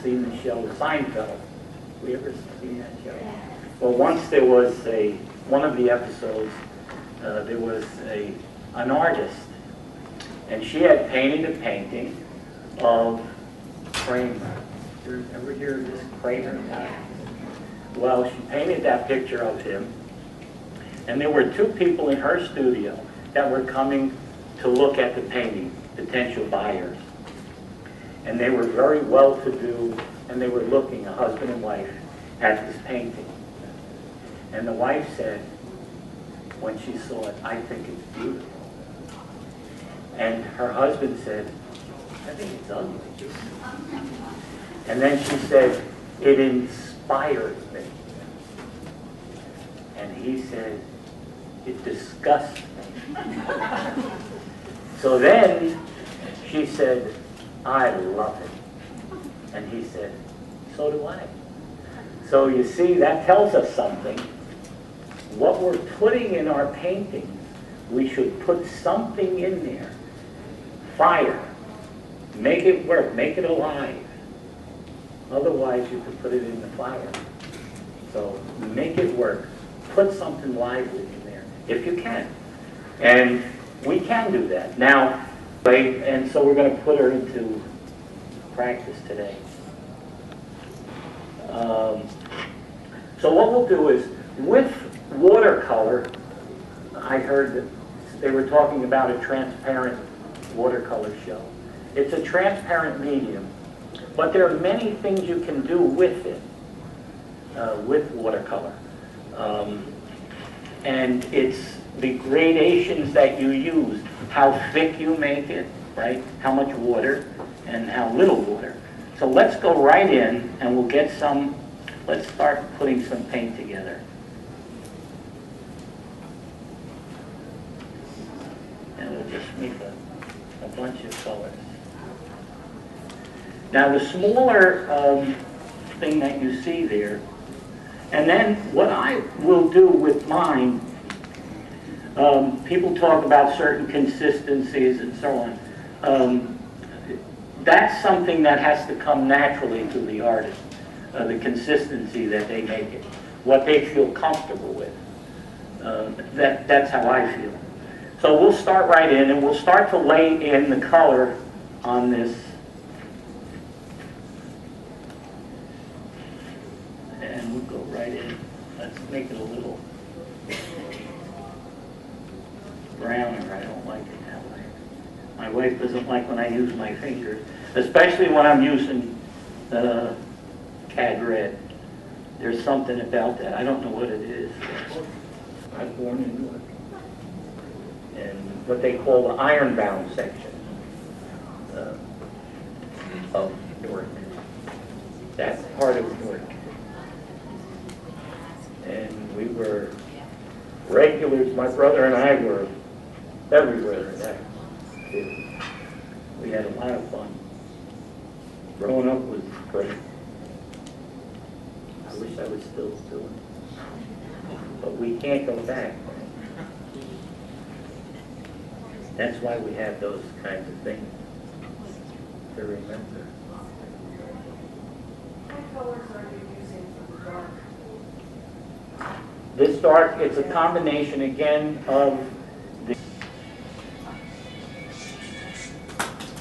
seen the show Seinfeld. We ever seen that show? Well, once there was one of the episodes, there was an artist, and she had painted a painting of Kramer. You ever hear of this Kramer guy? Well, she painted that picture of him, and there were two people in her studio that were coming to look at the painting, potential buyers. And they were very well-to-do, and they were looking, a husband and wife, at this painting. And the wife said, when she saw it, "I think it's beautiful." And her husband said, "I think it's ugly." And then she said, "It inspires me." And he said, "It disgusts me." So then she said, "I love it." And he said, "So do I." So you see, that tells us something. What we're putting in our paintings, we should put something in there. Fire. Make it work. Make it alive. Otherwise, you could put it in the fire. So make it work. Put something lively in there, if you can. And we can do that. Now, and so we're going to put her into practice today. So what we'll do is, with watercolor, I heard that they were talking about a transparent watercolor show. It's a transparent medium, but there are many things you can do with it, with watercolor. And it's the gradations that you use, how thick you make it, right? How much water and how little water. So let's go right in and we'll get some, let's start putting some paint together. And we'll just make a bunch of colors. Now the smaller thing that you see there, and then what I will do with mine, people talk about certain consistencies and so on. That's something that has to come naturally to the artist, the consistency that they make it, what they feel comfortable with. That's how I feel. So we'll start right in, and we'll start to lay in the color on this. And we'll go right in. Let's make it a little browner. I don't like it that way. My wife doesn't like when I use my fingers, especially when I'm using CAD red. There's something about that. I don't know what it is. I was born in Newark, and what they call the ironbound section of Newark. That's part of Newark. And we were regulars. My brother and I were everywhere in that city. We had a lot of fun. Growing up was great. I wish I was still doing it. But we can't go back. That's why we have those kinds of things to remember. What colors are you using for the dark? This dark, it's a combination again of the...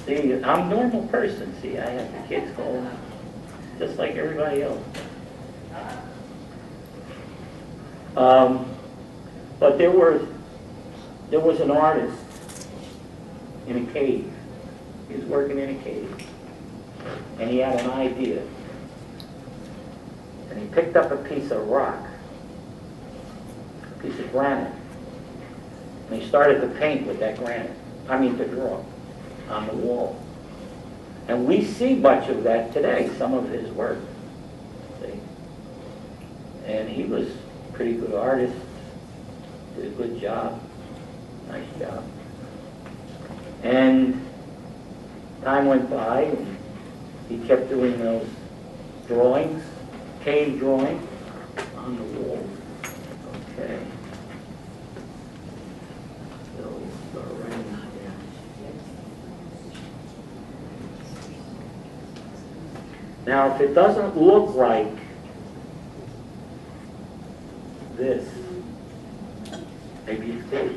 See, I'm a normal person. See, I have the kids going just like everybody else. But there was an artist in a cave. He was working in a cave, and he had an idea. And he picked up a piece of rock, a piece of granite, and he started to paint with that granite. To draw on the wall. And we see much of that today, some of his work. See? And he was a pretty good artist, did a good job, nice job. And time went by, and he kept doing those drawings, cave drawings on the wall. Okay. So we'll start right in there. Now, if it doesn't look like this, maybe it's this.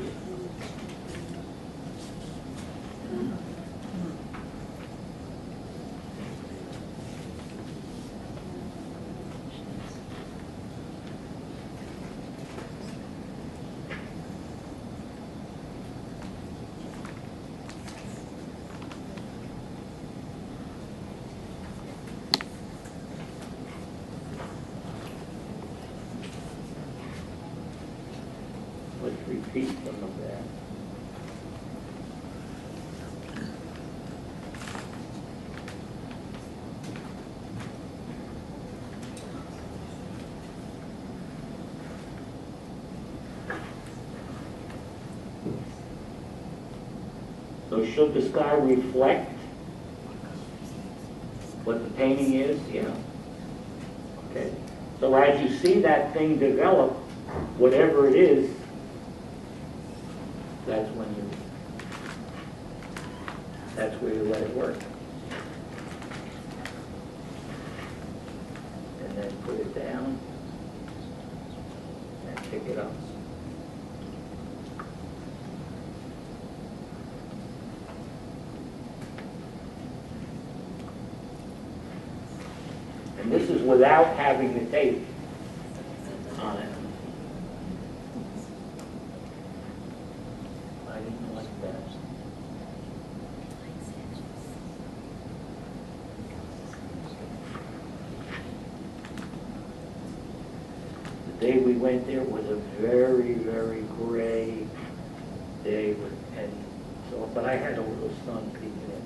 Let's repeat some of that. So should the sky reflect what the painting is? Yeah. Okay. So as you see that thing develop, whatever it is, that's where you let it work. And then put it down and pick it up. And this is without having the tape on it. I didn't like that. The day we went there was a very, very gray day, and so, but I had a little sun peeking in.